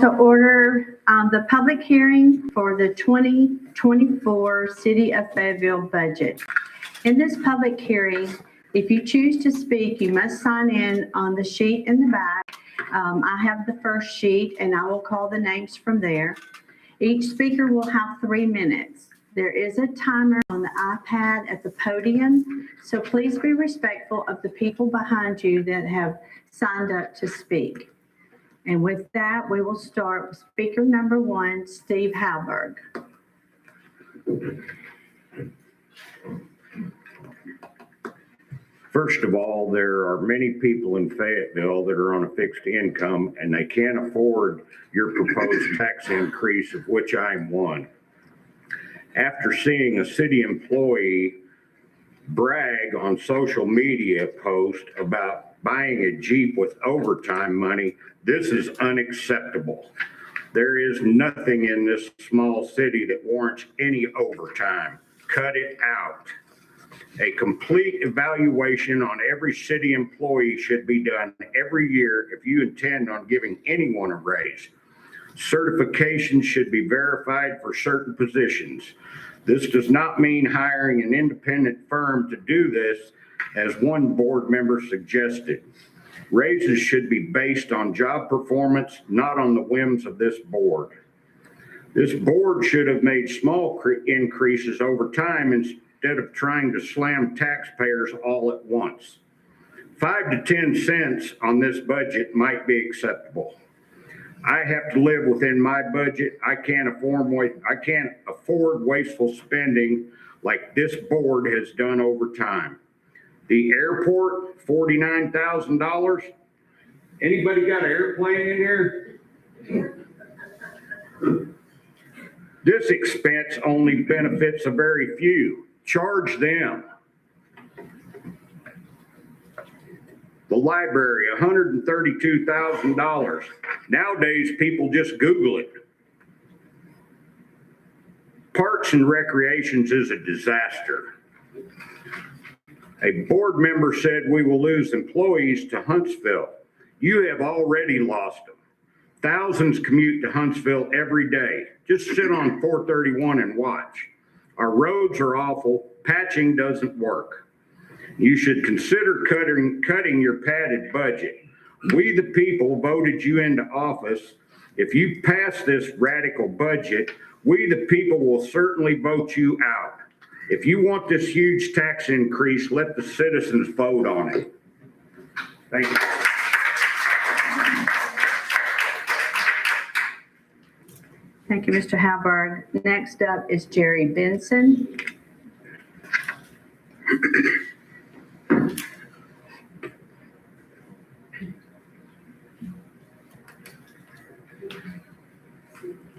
To order the public hearing for the 2024 City of Fayetteville budget. In this public hearing, if you choose to speak, you must sign in on the sheet in the back. I have the first sheet and I will call the names from there. Each speaker will have 3 minutes. There is a timer on the iPad at the podium, so please be respectful of the people behind you that have signed up to speak. And with that, we will start with speaker number 1, Steve Halberg. First of all, there are many people in Fayetteville that are on a fixed income and they can't afford your proposed tax increase, of which I'm one. After seeing a city employee brag on social media post about buying a Jeep with overtime money, this is unacceptable. There is nothing in this small city that warrants any overtime. Cut it out. A complete evaluation on every city employee should be done every year if you intend on giving anyone a raise. Certification should be verified for certain positions. This does not mean hiring an independent firm to do this, as one board member suggested. Raises should be based on job performance, not on the whims of this board. This board should have made small increases over time instead of trying to slam taxpayers all at once. 5 to 10 cents on this budget might be acceptable. I have to live within my budget. I can't afford wasteful spending like this board has done over time. The airport, $49,000. Anybody got an airplane in here? This expense only benefits a very few. Charge them. The library, $132,000. Nowadays, people just Google it. Parks and Recreations is a disaster. A board member said we will lose employees to Huntsville. You have already lost them. Thousands commute to Huntsville every day. Just sit on 431 and watch. Our roads are awful. Patching doesn't work. You should consider cutting your padded budget. We, the people, voted you into office. If you pass this radical budget, we, the people, will certainly vote you out. If you want this huge tax increase, let the citizens vote on it. Thank you. Thank you, Mr. Halberg. Next up is Jerry Benson.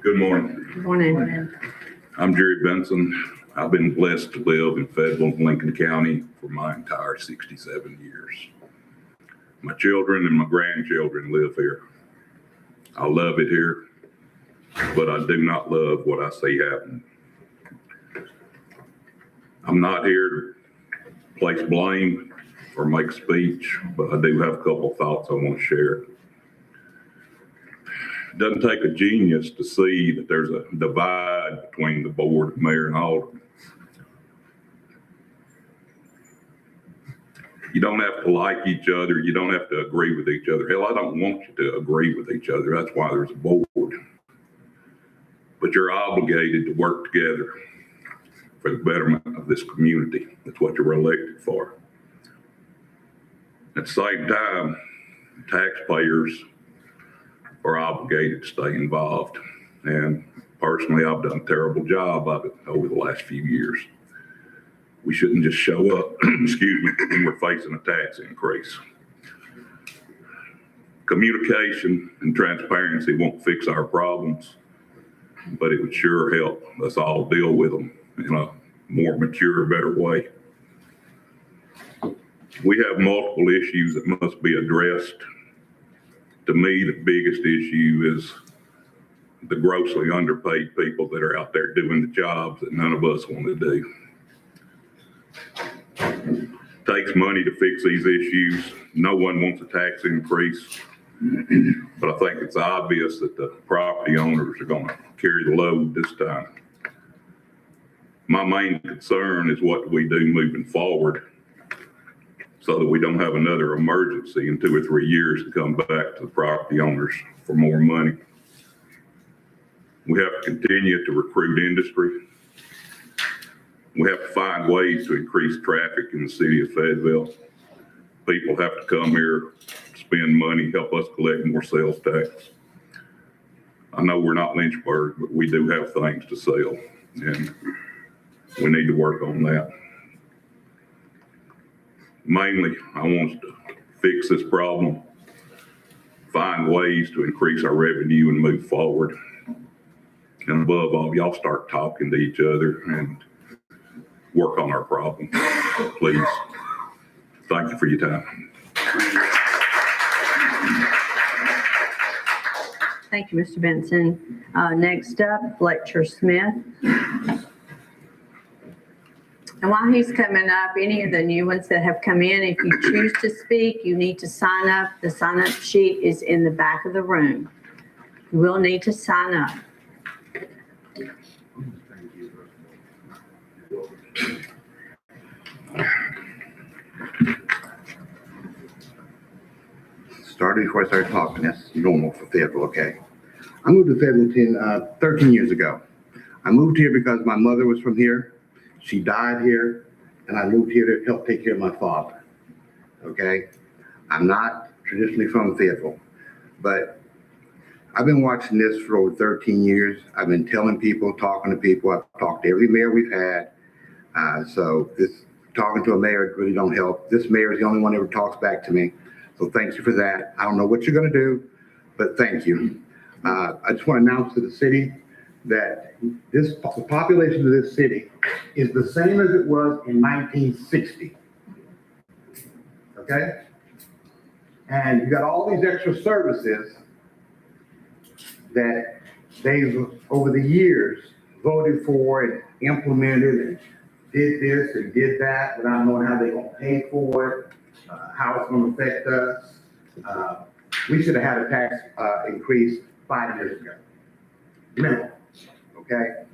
Good morning. Good morning. I'm Jerry Benson. I've been blessed to live in Fayetteville and Lincoln County for my entire 67 years. My children and my grandchildren live here. I love it here, but I do not love what I see happen. I'm not here to place blame or make a speech, but I do have a couple of thoughts I want to share. It doesn't take a genius to see that there's a divide between the board, mayor, and alderman. You don't have to like each other. You don't have to agree with each other. Hell, I don't want you to agree with each other. That's why there's a board. But you're obligated to work together for the betterment of this community. That's what you're elected for. At the same time, taxpayers are obligated to stay involved. And personally, I've done a terrible job of it over the last few years. We shouldn't just show up, excuse me, when we're facing a tax increase. Communication and transparency won't fix our problems, but it would sure help us all deal with them in a more mature, better way. We have multiple issues that must be addressed. To me, the biggest issue is the grossly underpaid people that are out there doing the jobs that none of us want to do. It takes money to fix these issues. No one wants a tax increase. But I think it's obvious that the property owners are gonna carry the load this time. My main concern is what do we do moving forward so that we don't have another emergency in 2 or 3 years to come back to the property owners for more money. We have to continue to recruit industry. We have to find ways to increase traffic in the city of Fayetteville. People have to come here, spend money, help us collect more sales tax. I know we're not Lynchburg, but we do have things to sell, and we need to work on that. Mainly, I want us to fix this problem, find ways to increase our revenue and move forward. And above all, y'all start talking to each other and work on our problem, please. Thank you for your time. Thank you, Mr. Benson. Next up, Fletcher Smith. And while he's coming up, any of the new ones that have come in, if you choose to speak, you need to sign up. The sign-up sheet is in the back of the room. You will need to sign up. Started before I started talking. That's normal for Fayetteville, okay? I moved to Fayetteville 13 years ago. I moved here because my mother was from here. She died here, and I moved here to help take care of my father, okay? I'm not traditionally from Fayetteville, but I've been watching this for over 13 years. I've been telling people, talking to people. I've talked to every mayor we've had. So this talking to a mayor really don't help. This mayor is the only one that ever talks back to me. So thank you for that. I don't know what you're gonna do, but thank you. I just want to announce to the city that the population of this city is the same as it was in 1960. Okay? And you got all these extra services that they've, over the years, voted for and implemented and did this and did that without knowing how they're gonna pay for it, how it's gonna affect us. We should have had a tax increase 5 years ago. Minimum, okay?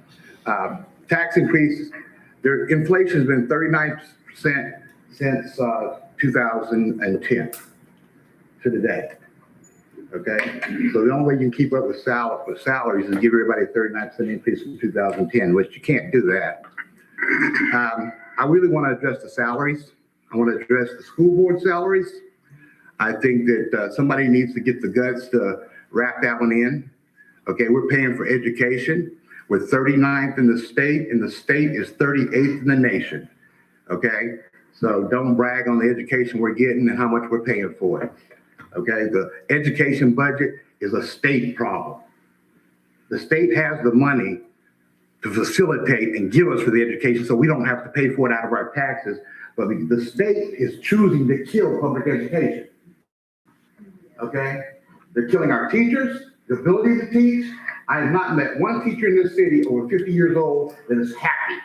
Tax increase, inflation's been 39% since 2010 to the day. Okay, so the only way you can keep up with salaries is give everybody a 39% increase from 2010, which you can't do that. I really want to address the salaries. I want to address the school board salaries. I think that somebody needs to get the guts to wrap that one in. Okay, we're paying for education. We're 39th in the state, and the state is 38th in the nation. Okay, so don't brag on the education we're getting and how much we're paying for it. Okay, the education budget is a state problem. The state has the money to facilitate and give us for the education so we don't have to pay for it out of our taxes, but the state is choosing to kill public education. Okay, they're killing our teachers, the ability to teach. I have not met one teacher in this city over 50 years old that is happy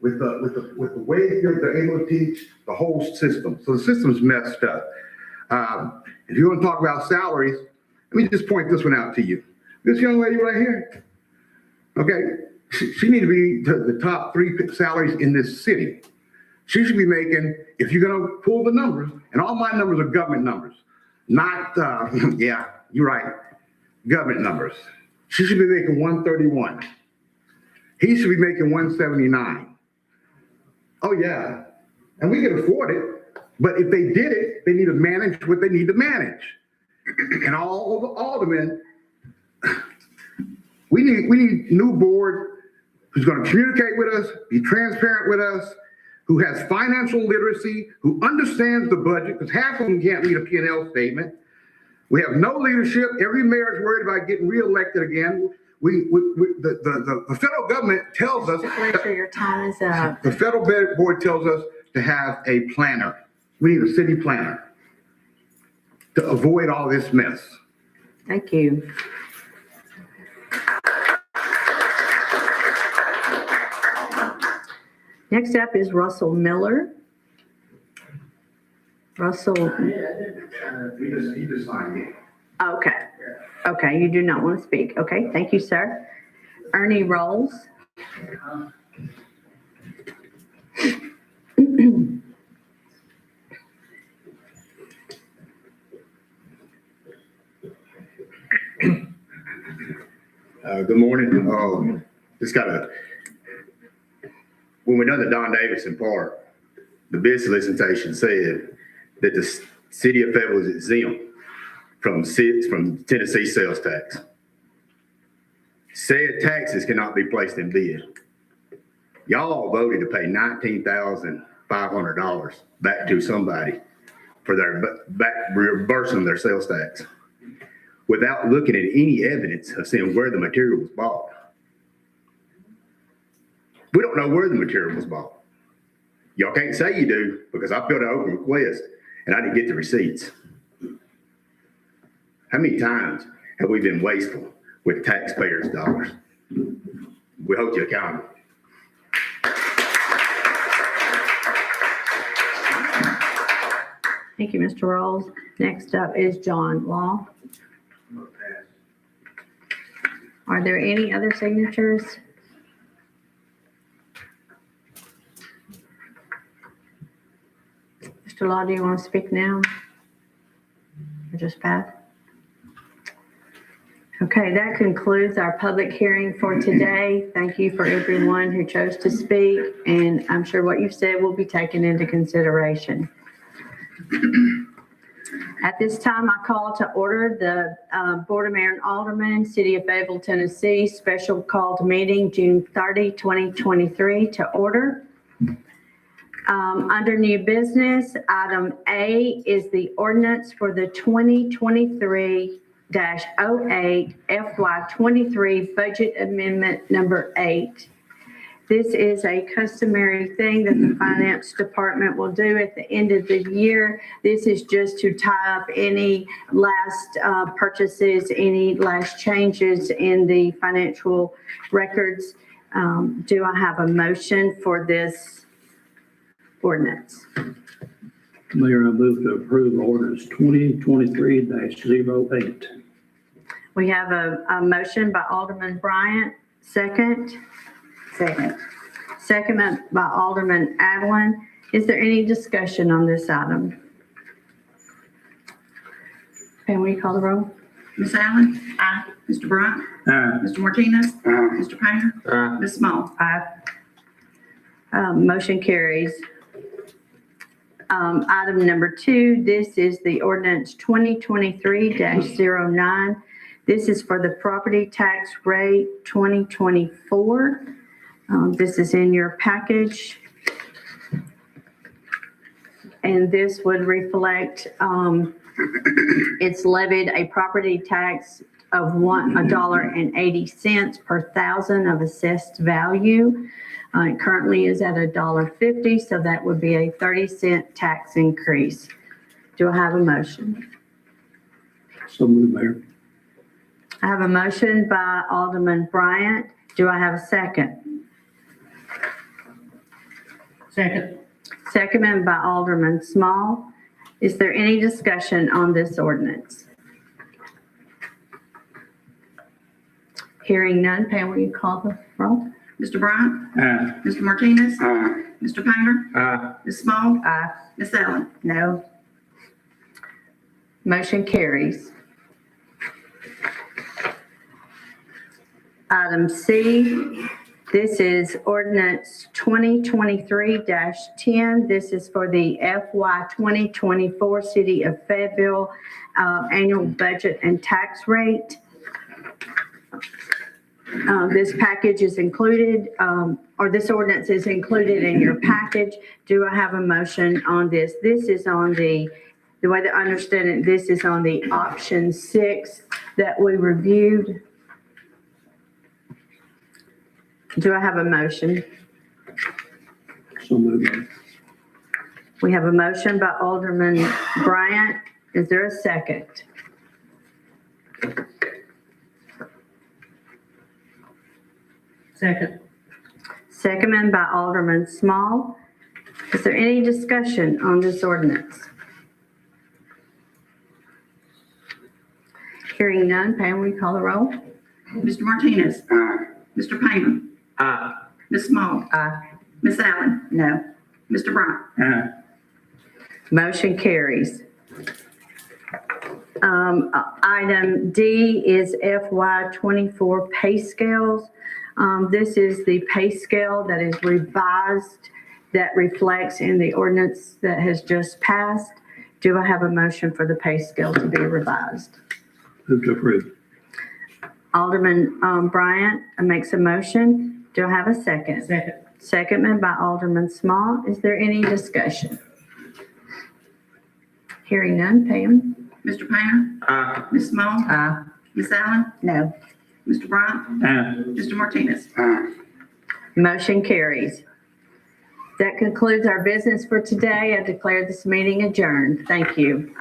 with the way they're able to teach the whole system. So the system's messed up. If you want to talk about salaries, let me just point this one out to you. This young lady right here, okay, she needs to be the top 3 salaries in this city. She should be making, if you're going to pull the numbers, and all my numbers are government numbers, not, yeah, you're right, government numbers. She should be making 131. He should be making 179. Oh yeah, and we can afford it. But if they did it, they need to manage what they need to manage. And all of the aldermen, we need new board who's going to communicate with us, be transparent with us, who has financial literacy, who understands the budget, because half of them can't read a P&L statement. We have no leadership. Every mayor is worried about getting reelected again. The federal government tells us. Fletcher, your time is up. The federal board tells us to have a planner. We need a city planner to avoid all this mess. Thank you. Next up is Russell Miller. Russell, He just signed it. okay. Okay, you do not want to speak. Okay, thank you, sir. Ernie Rolls. Good morning. Just when we done the Don Davidson part, the bid solicitation said that the city of Fayetteville is exempt from Tennessee sales tax. Said taxes cannot be placed in bid. Y'all voted to pay $19,500 back to somebody for reimbursing their sales tax without looking at any evidence of seeing where the material was bought. We don't know where the material was bought. Y'all can't say you do because I filled out an open request and I didn't get the receipts. How many times have we been wasteful with taxpayers' dollars? We hold you accountable. Thank you, Mr. Rolls. Next up is John Law. Are there any other signatures? Mr. Law, do you want to speak now? Or just pass? Okay, that concludes our public hearing for today. Thank you for everyone who chose to speak, and I'm sure what you've said will be taken into consideration. At this time, I call to order the Board of Mayor and Aldermen, City of Fayetteville, Tennessee, special called meeting, June 30, 2023, to order. Under new business, item A is the ordinance for the 2023-08 FY23 budget amendment number 8. This is a customary thing that the finance department will do at the end of the year. This is just to tie up any last purchases, any last changes in the financial records. Do I have a motion for this ordinance? Mayor, I move to approve ordinance 2023-08. We have a motion by Alderman Bryant, second. Second by Alderman Adlin. Is there any discussion on this item? Pam, will you call the roll? Ms. Allen? Aye. Mr. Bryant? Aye. Mr. Martinez? Mr. Painter? Ms. Small? Aye. Motion carries. Item number 2, this is the ordinance 2023-09. This is for the property tax rate 2024. This is in your package. And this would reflect, it's levied a property tax of $1.80 per thousand of assessed value. It currently is at $1.50, so that would be a 30-cent tax increase. Do I have a motion? So moved, Mayor. I have a motion by Alderman Bryant. Do I have a second? Second. Seconded by Alderman Small. Is there any discussion on this ordinance? Hearing none, Pam, will you call the roll? Mr. Bryant? Aye. Mr. Martinez? Mr. Painter? Aye. Ms. Small? Aye. Ms. Allen? No. Motion carries. Item C, this is ordinance 2023-10. This is for the FY 2024 City of Fayetteville annual budget and tax rate. This package is included, or this ordinance is included in your package. Do I have a motion on this? This is on the way that I understand it, this is on the option 6 that we reviewed. Do I have a motion? So moved, Mayor. We have a motion by Alderman Bryant. Is there a second? Second. Seconded by Alderman Small. Is there any discussion on this ordinance? Hearing none, Pam, will you call the roll? Mr. Martinez. Mr. Painter. Ms. Small. Ms. Allen. No. Mr. Bryant. Motion carries. Item D is FY '24 pay scales. This is the pay scale that is revised, that reflects in the ordinance that has just passed. Do I have a motion for the pay scale to be revised? Move to approve. Alderman Bryant makes a motion. Do I have a second? Second. Seconded by Alderman Small. Is there any discussion? Hearing none, Pam? Mr. Painter. Ms. Small. Ms. Allen. No. Mr. Bryant. Mr. Martinez. Motion carries. That concludes our business for today. I declare this meeting adjourned. Thank you.